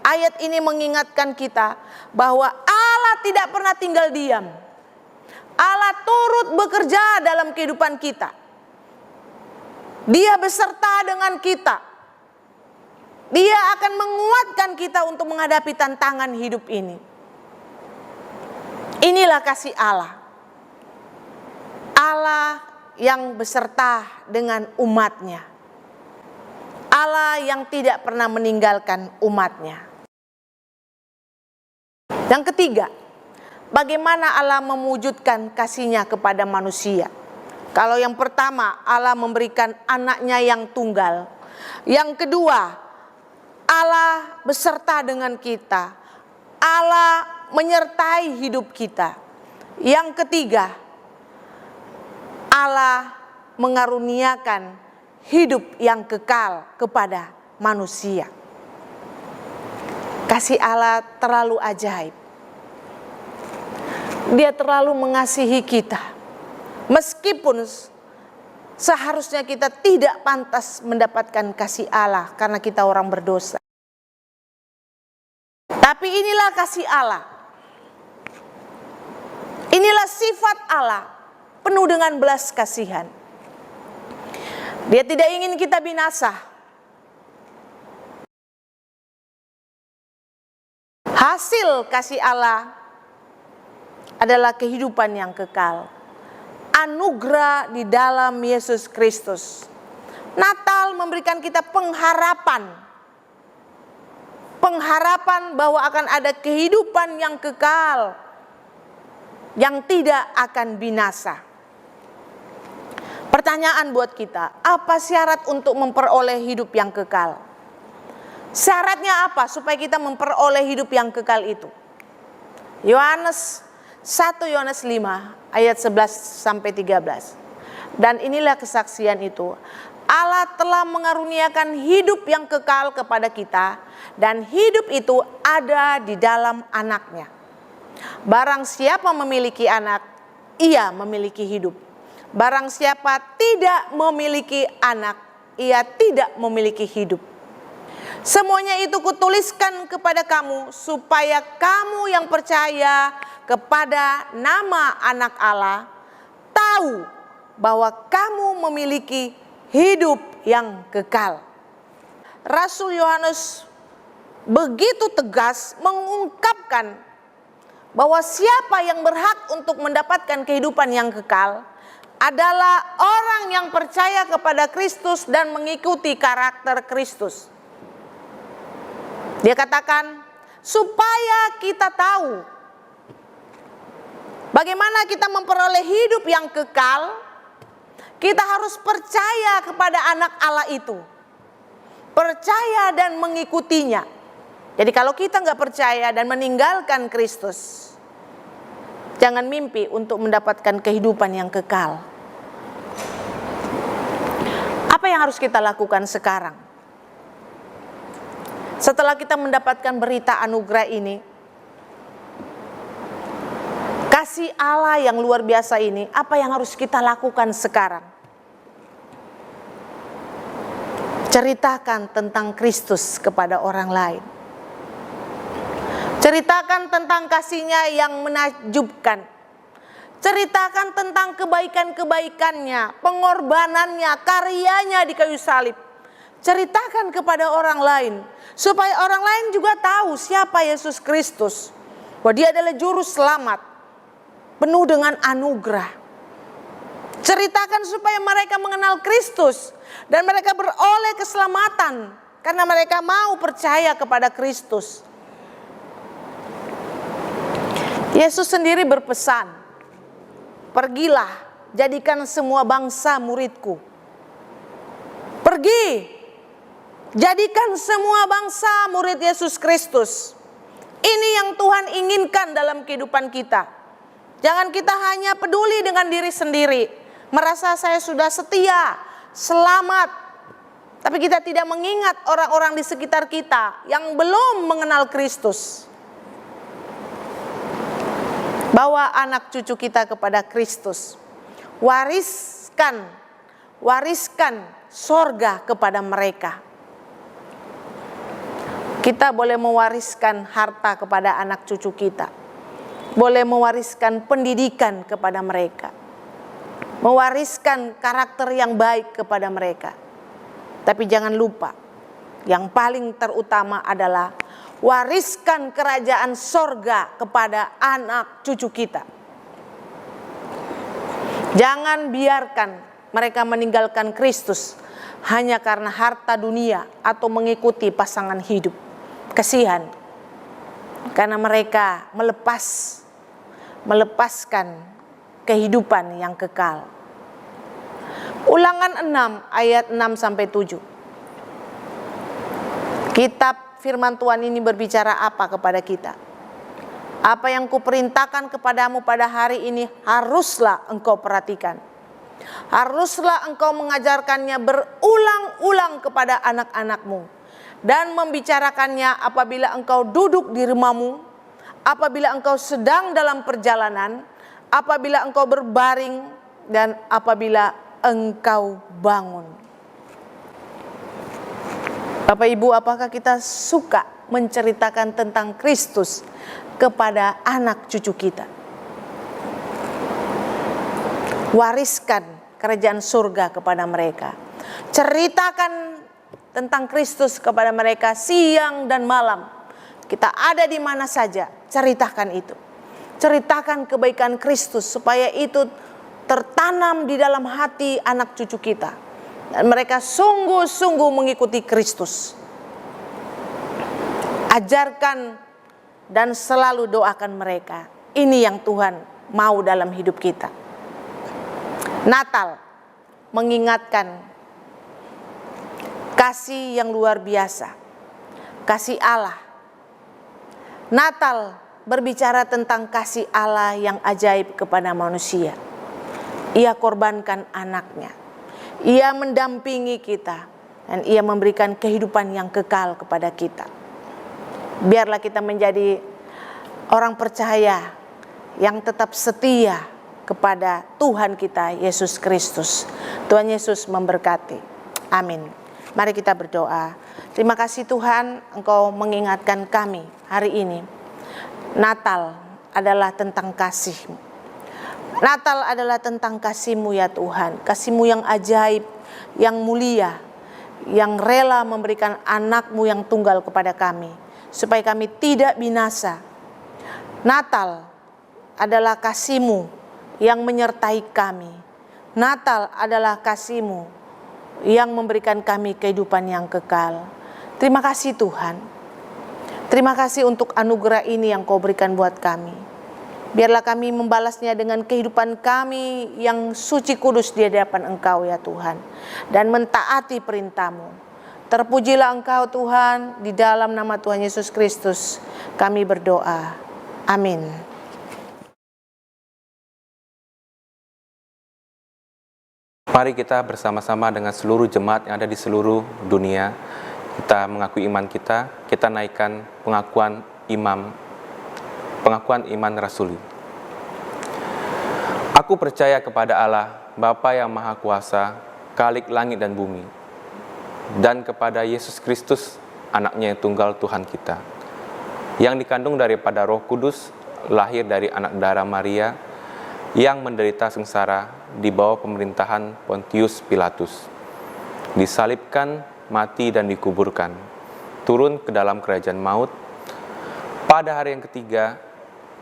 Ayat ini mengingatkan kita bahwa Allah tidak pernah tinggal diam. Allah turut bekerja dalam kehidupan kita. Dia beserta dengan kita. Dia akan menguatkan kita untuk menghadapi tantangan hidup ini. Inilah kasih Allah. Allah yang beserta dengan umatnya. Allah yang tidak pernah meninggalkan umatnya. Yang ketiga, bagaimana Allah mewujudkan kasih-Nya kepada manusia? Kalau yang pertama, Allah memberikan anaknya yang tunggal. Yang kedua, Allah beserta dengan kita. Allah menyertai hidup kita. Yang ketiga, Allah mengaruniakan hidup yang kekal kepada manusia. Kasih Allah terlalu ajaib. Dia terlalu mengasihi kita. Meskipun seharusnya kita tidak pantas mendapatkan kasih Allah karena kita orang berdosa. Tapi inilah kasih Allah. Inilah sifat Allah, penuh dengan belas kasihan. Dia tidak ingin kita binasa. Hasil kasih Allah adalah kehidupan yang kekal. Anugerah di dalam Yesus Kristus. Natal memberikan kita pengharapan. Pengharapan bahwa akan ada kehidupan yang kekal, yang tidak akan binasa. Pertanyaan buat kita, apa syarat untuk memperoleh hidup yang kekal? Syaratnya apa supaya kita memperoleh hidup yang kekal itu? 1 Yohanes 5 ayat 11 sampai 13. Dan inilah kesaksian itu. Allah telah mengaruniakan hidup yang kekal kepada kita, dan hidup itu ada di dalam anaknya. Barang siapa memiliki anak, ia memiliki hidup. Barang siapa tidak memiliki anak, ia tidak memiliki hidup. Semuanya itu kutuliskan kepada kamu, supaya kamu yang percaya kepada nama anak Allah, tahu bahwa kamu memiliki hidup yang kekal. Rasul Yohanes begitu tegas mengungkapkan bahwa siapa yang berhak untuk mendapatkan kehidupan yang kekal adalah orang yang percaya kepada Kristus dan mengikuti karakter Kristus. Dia katakan, supaya kita tahu bagaimana kita memperoleh hidup yang kekal, kita harus percaya kepada anak Allah itu. Percaya dan mengikutinya. Jadi kalau kita nggak percaya dan meninggalkan Kristus, jangan mimpi untuk mendapatkan kehidupan yang kekal. Apa yang harus kita lakukan sekarang? Setelah kita mendapatkan berita anugerah ini, kasih Allah yang luar biasa ini, apa yang harus kita lakukan sekarang? Ceritakan tentang Kristus kepada orang lain. Ceritakan tentang kasih-Nya yang menakjubkan. Ceritakan tentang kebaikan-kebaikannya, pengorbanannya, karyanya di kayu salib. Ceritakan kepada orang lain, supaya orang lain juga tahu siapa Yesus Kristus. Bahwa Dia adalah juru selamat. penuh dengan anugerah. Ceritakan supaya mereka mengenal Kristus dan mereka beroleh keselamatan karena mereka mau percaya kepada Kristus. Yesus sendiri berpesan, pergilah, jadikan semua bangsa muridku. Pergi, jadikan semua bangsa murid Yesus Kristus. Ini yang Tuhan inginkan dalam kehidupan kita. Jangan kita hanya peduli dengan diri sendiri, merasa saya sudah setia, selamat, tapi kita tidak mengingat orang-orang di sekitar kita yang belum mengenal Kristus. Bawa anak cucu kita kepada Kristus. Wariskan sorga kepada mereka. Kita boleh mewariskan harta kepada anak cucu kita. Boleh mewariskan pendidikan kepada mereka. Mewariskan karakter yang baik kepada mereka. Tapi jangan lupa, yang paling terutama adalah wariskan kerajaan sorga kepada anak cucu kita. Jangan biarkan mereka meninggalkan Kristus hanya karena harta dunia atau mengikuti pasangan hidup. Kasihan, karena mereka melepaskan kehidupan yang kekal. Ulangan 6 ayat 6-7. Kitab firman Tuhan ini berbicara apa kepada kita? Apa yang kuperintahkan kepadamu pada hari ini haruslah engkau perhatikan. Haruslah engkau mengajarkannya berulang-ulang kepada anak-anakmu dan membicarakannya apabila engkau duduk di rumahmu, apabila engkau sedang dalam perjalanan, apabila engkau berbaring, dan apabila engkau bangun. Bapak Ibu, apakah kita suka menceritakan tentang Kristus kepada anak cucu kita? Wariskan kerajaan surga kepada mereka. Ceritakan tentang Kristus kepada mereka siang dan malam. Kita ada di mana saja, ceritakan itu. Ceritakan kebaikan Kristus supaya itu tertanam di dalam hati anak cucu kita. Dan mereka sungguh-sungguh mengikuti Kristus. Ajarkan dan selalu doakan mereka. Ini yang Tuhan mau dalam hidup kita. Natal mengingatkan kasih yang luar biasa. Kasih Allah. Natal berbicara tentang kasih Allah yang ajaib kepada manusia. Ia korbankan anaknya. Ia mendampingi kita dan ia memberikan kehidupan yang kekal kepada kita. Biarlah kita menjadi orang percaya yang tetap setia kepada Tuhan kita Yesus Kristus. Tuhan Yesus memberkati. Amin. Mari kita berdoa. Terima kasih Tuhan, Engkau mengingatkan kami hari ini. Natal adalah tentang kasih-Mu. Natal adalah tentang kasih-Mu ya Tuhan, kasih-Mu yang ajaib, yang mulia, yang rela memberikan anak-Mu yang tunggal kepada kami, supaya kami tidak binasa. Natal adalah kasih-Mu yang menyertai kami. Natal adalah kasih-Mu yang memberikan kami kehidupan yang kekal. Terima kasih Tuhan. Terima kasih untuk anugerah ini yang Kau berikan buat kami. Biarlah kami membalasnya dengan kehidupan kami yang suci kudus di hadapan Engkau ya Tuhan. Dan mentaati perintah-Mu. Terpujilah Engkau Tuhan, di dalam nama Tuhan Yesus Kristus kami berdoa. Amin. Mari kita bersama-sama dengan seluruh jemaat yang ada di seluruh dunia. Kita mengakui iman kita naikkan pengakuan iman rasuli. Aku percaya kepada Allah, Bapa yang Maha Kuasa, Khalik langit dan bumi, dan kepada Yesus Kristus, anaknya yang tunggal Tuhan kita, yang dikandung daripada Roh Kudus, lahir dari anak darah Maria, yang menderita sengsara di bawah pemerintahan Pontius Pilatus, disalibkan, mati dan dikuburkan, turun ke dalam kerajaan maut, pada hari yang ketiga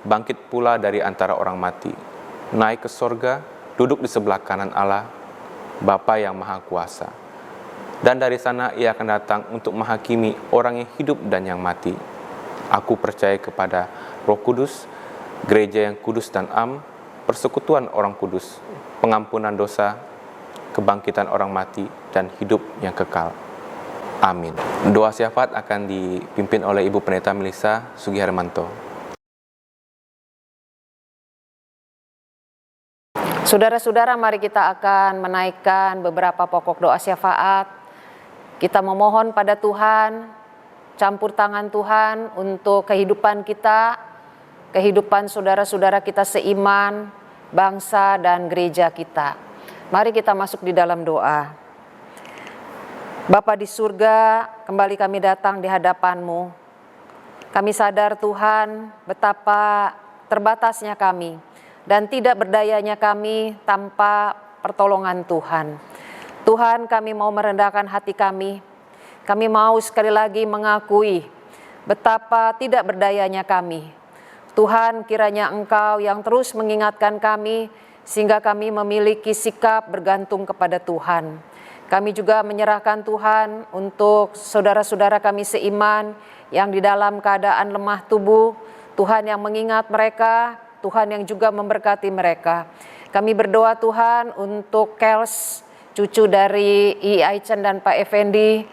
bangkit pula dari antara orang mati, naik ke sorga, duduk di sebelah kanan Allah, Bapa yang Maha Kuasa. Dan dari sana ia akan datang untuk menghakimi orang yang hidup dan yang mati. Aku percaya kepada Roh Kudus, gereja yang kudus dan am, persekutuan orang kudus, pengampunan dosa, kebangkitan orang mati, dan hidup yang kekal. Amin. Doa syafaat akan dipimpin oleh Ibu Pendeta Melissa Sugiharmanto. Saudara-saudara, mari kita akan menaikkan beberapa pokok doa syafaat. Kita memohon pada Tuhan, campur tangan Tuhan untuk kehidupan kita, kehidupan saudara-saudara kita seiman, bangsa dan gereja kita. Mari kita masuk di dalam doa. Bapa di surga, kembali kami datang di hadapan-Mu. Kami sadar Tuhan betapa terbatasnya kami dan tidak berdayanya kami tanpa pertolongan Tuhan. Tuhan, kami mau merendahkan hati kami. Kami mau sekali lagi mengakui betapa tidak berdayanya kami. Tuhan, kiranya Engkau yang terus mengingatkan kami sehingga kami memiliki sikap bergantung kepada Tuhan. Kami juga menyerahkan Tuhan untuk saudara-saudara kami seiman yang di dalam keadaan lemah tubuh. Tuhan yang mengingat mereka, Tuhan yang juga memberkati mereka. Kami berdoa Tuhan untuk Kels, cucu dari I Aichen dan Pak Effendi.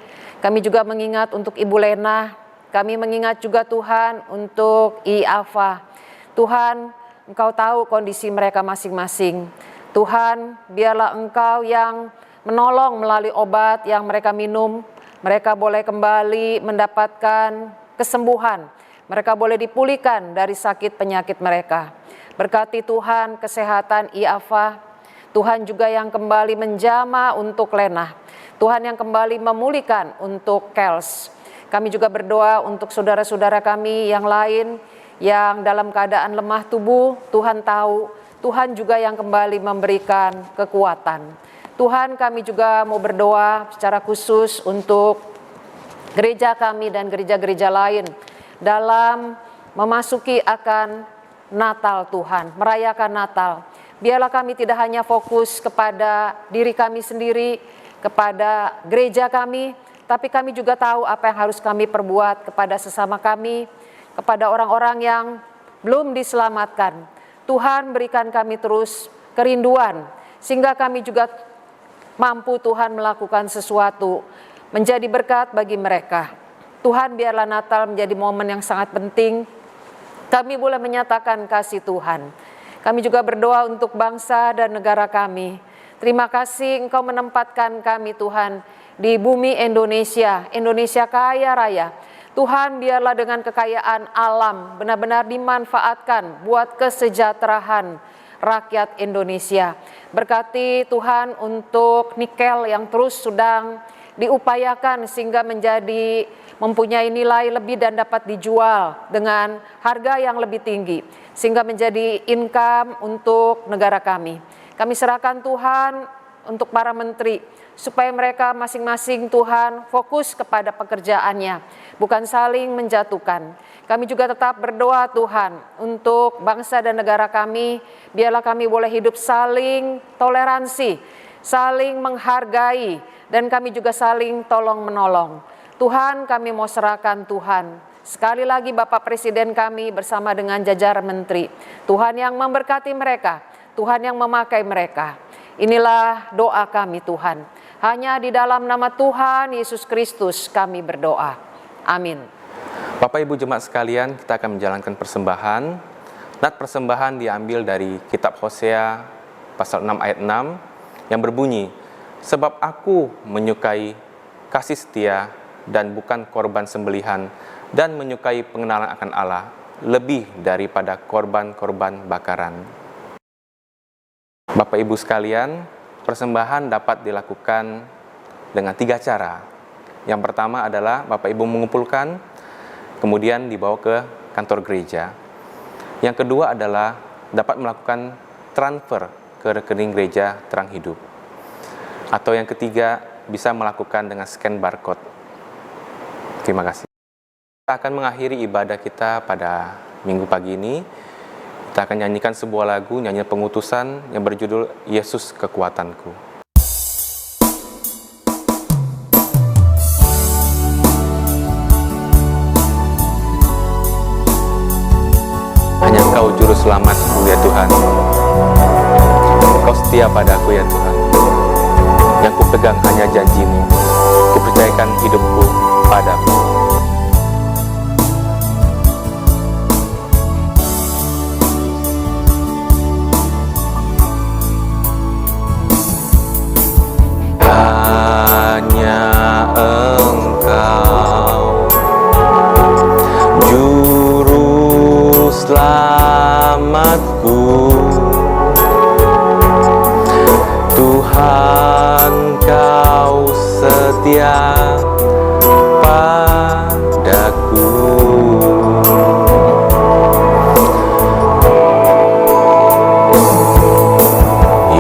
Kami juga mengingat untuk Ibu Lena. Kami mengingat juga Tuhan untuk I Ava. Tuhan, Engkau tahu kondisi mereka masing-masing. Tuhan, biarlah Engkau yang menolong melalui obat yang mereka minum. Mereka boleh kembali mendapatkan kesembuhan. Mereka boleh dipulihkan dari sakit penyakit mereka. Berkati Tuhan kesehatan Iava, Tuhan juga yang kembali menjama untuk Lena, Tuhan yang kembali memulihkan untuk Kels. Kami juga berdoa untuk saudara-saudara kami yang lain yang dalam keadaan lemah tubuh. Tuhan tahu, Tuhan juga yang kembali memberikan kekuatan. Tuhan, kami juga mau berdoa secara khusus untuk gereja kami dan gereja-gereja lain dalam memasuki akan Natal Tuhan, merayakan Natal. Biarlah kami tidak hanya fokus kepada diri kami sendiri, kepada gereja kami, tapi kami juga tahu apa yang harus kami perbuat kepada sesama kami, kepada orang-orang yang belum diselamatkan. Tuhan, berikan kami terus kerinduan, sehingga kami juga mampu Tuhan melakukan sesuatu, menjadi berkat bagi mereka. Tuhan, biarlah Natal menjadi momen yang sangat penting. Kami boleh menyatakan kasih Tuhan. Kami juga berdoa untuk bangsa dan negara kami. Terima kasih Engkau menempatkan kami Tuhan di bumi Indonesia. Indonesia kaya raya. Tuhan, biarlah dengan kekayaan alam benar-benar dimanfaatkan buat kesejahteraan rakyat Indonesia. Berkati Tuhan untuk nikel yang terus sedang diupayakan sehingga menjadi mempunyai nilai lebih dan dapat dijual dengan harga yang lebih tinggi sehingga menjadi income untuk negara kami. Kami serahkan Tuhan untuk para menteri supaya mereka masing-masing Tuhan fokus kepada pekerjaannya, bukan saling menjatuhkan. Kami juga tetap berdoa Tuhan untuk bangsa dan negara kami, biarlah kami boleh hidup saling toleransi, saling menghargai, dan kami juga saling tolong-menolong. Tuhan, kami mau serahkan Tuhan. Sekali lagi Bapak Presiden kami bersama dengan jajaran menteri. Tuhan yang memberkati mereka, Tuhan yang memakai mereka. Inilah doa kami Tuhan. Hanya di dalam nama Tuhan Yesus Kristus kami berdoa. Amin. Bapak Ibu Jemaat sekalian, kita akan menjalankan persembahan. Nat persembahan diambil dari kitab Hosea pasal 6 ayat 6 yang berbunyi, sebab aku menyukai kasih setia dan bukan korban sembelihan, dan menyukai pengenalan akan Allah lebih daripada korban-korban bakaran. Bapak Ibu sekalian, persembahan dapat dilakukan dengan 3 cara. Yang pertama adalah Bapak Ibu mengumpulkan, kemudian dibawa ke kantor gereja. Yang kedua adalah dapat melakukan transfer ke rekening gereja Terang Hidup. Atau yang ketiga, bisa melakukan dengan scan barcode. Terima kasih. Kita akan mengakhiri ibadah kita pada minggu pagi ini Kita akan nyanyikan sebuah lagu, nyanyian pengutusan yang berjudul Yesus Kekuatanku. Hanya Engkau juru selamatku ya Tuhan. Engkau setia padaku ya Tuhan. Yang kupegang hanya janji-Mu. Kupercayakan hidupku padamu. Hanya Engkau juru selamatku, Tuhan Kau setia padaku.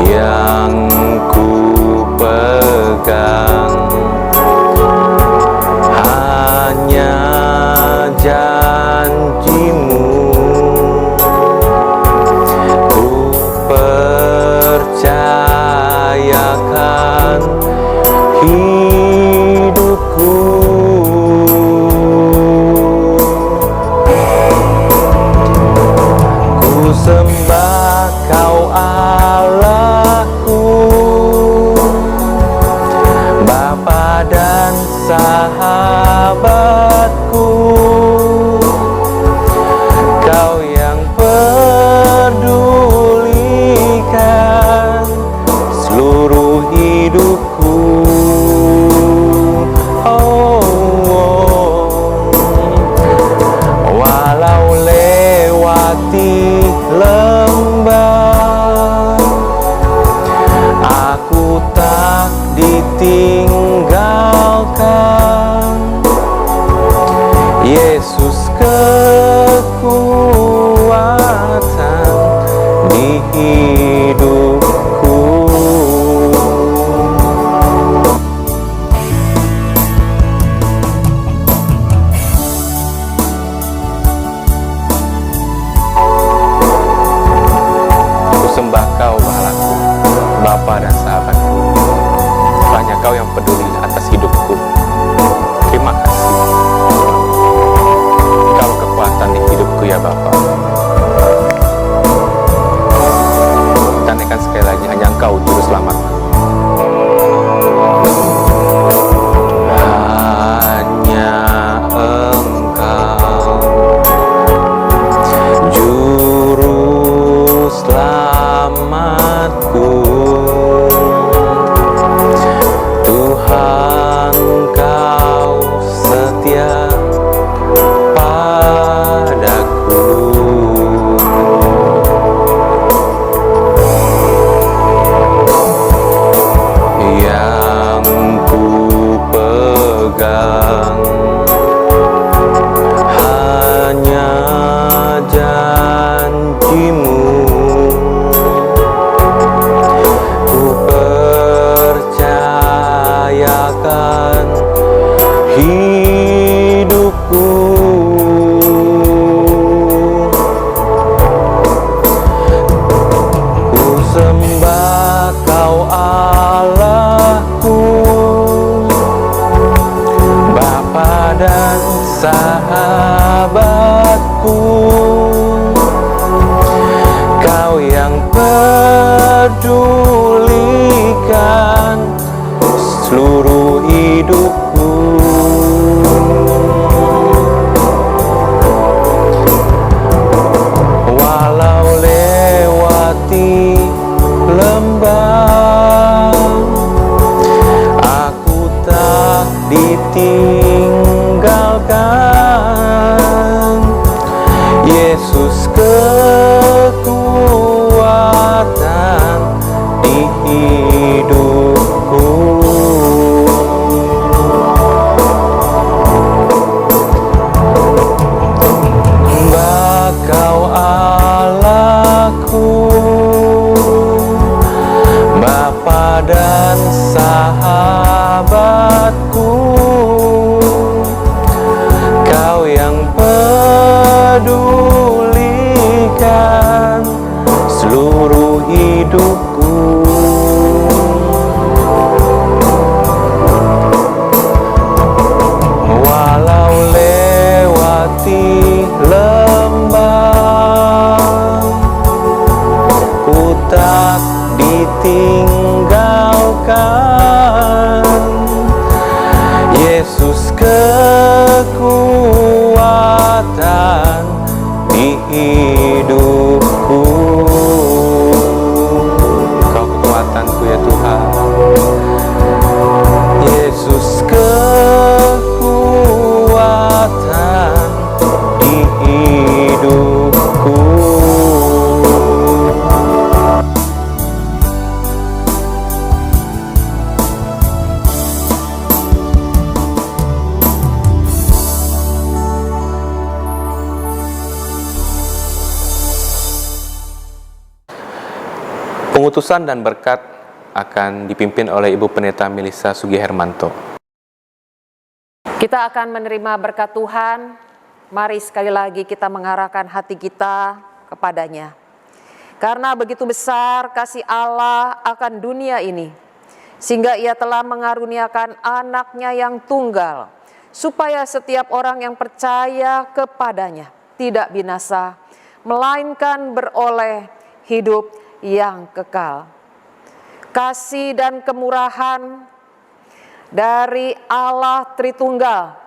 Yang ku pegang hanya janji-Mu. Ku percayakan hidupku. Ku sembah Kau Allahku, Bapa dan sahabatku. Kau yang pedulikan seluruh hidupku. Walau lewati lembah, aku tak ditinggalkan. Yesus kekuatan di hidupku. Ku sembah Kau Allahku, Bapa dan sahabatku. Hanya Kau yang peduli atas hidupku. Terima kasih. Kau kekuatan di hidupku ya Bapa. Tandaikan sekali lagi, hanya Engkau juru selamatku. Hanya Engkau juru selamatku, Tuhan Kau setia padaku. Yang ku pegang hanya janji-Mu. Ku percayakan hidupku. Ku sembah Kau Allahku, Bapa dan sahabatku. Kau yang pedulikan seluruh hidupku. Walau lewati lembah, aku tak ditinggalkan. Yesus kekuatan di hidupku. Sembah Kau Allahku, Bapa dan sahabatku. Kau yang peduli lembah. Ku tak ditinggalkan, Yesus kekuatan di hidupku. Kau kekuatanku ya Tuhan, Yesus kekuatan di hidupku. Pengutusan dan berkat akan dipimpin oleh Ibu Pendeta Melissa Sugihermanto. Kita akan menerima berkat Tuhan. Mari sekali lagi kita mengarahkan hati kita kepadanya. Karena begitu besar kasih Allah akan dunia ini, sehingga Ia telah mengaruniakan anaknya yang tunggal, supaya setiap orang yang percaya kepadanya tidak binasa, melainkan beroleh hidup yang kekal. Kasih dan kemurahan dari Allah Tritunggal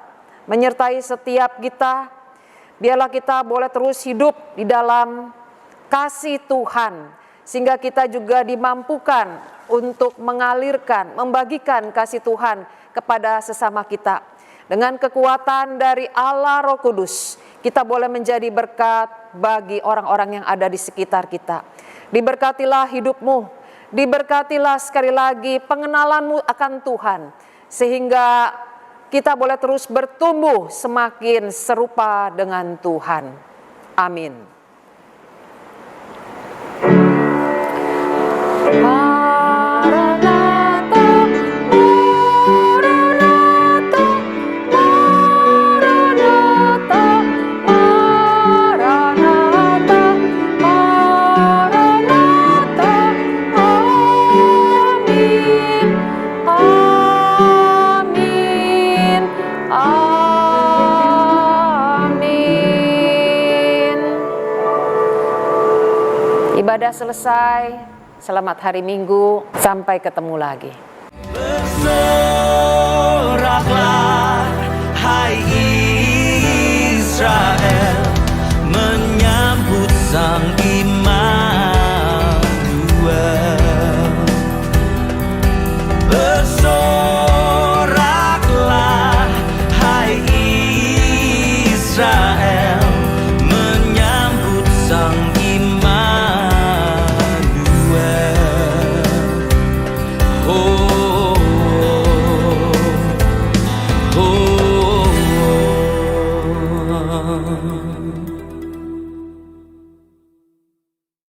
menyertai setiap kita. Biarlah kita boleh terus hidup di dalam kasih Tuhan, sehingga kita juga dimampukan untuk mengalirkan, membagikan kasih Tuhan kepada sesama kita. Dengan kekuatan dari Allah Roh Kudus, kita boleh menjadi berkat bagi orang-orang yang ada di sekitar kita. Diberkatilah hidupmu, diberkatilah sekali lagi pengenalanmu akan Tuhan, sehingga kita boleh terus bertumbuh semakin serupa dengan Tuhan. Amin. Ibadah selesai, selamat hari Minggu, sampai ketemu lagi. Bersoraklah, hai Israel, menyambut Sang Immanuel. Bersoraklah,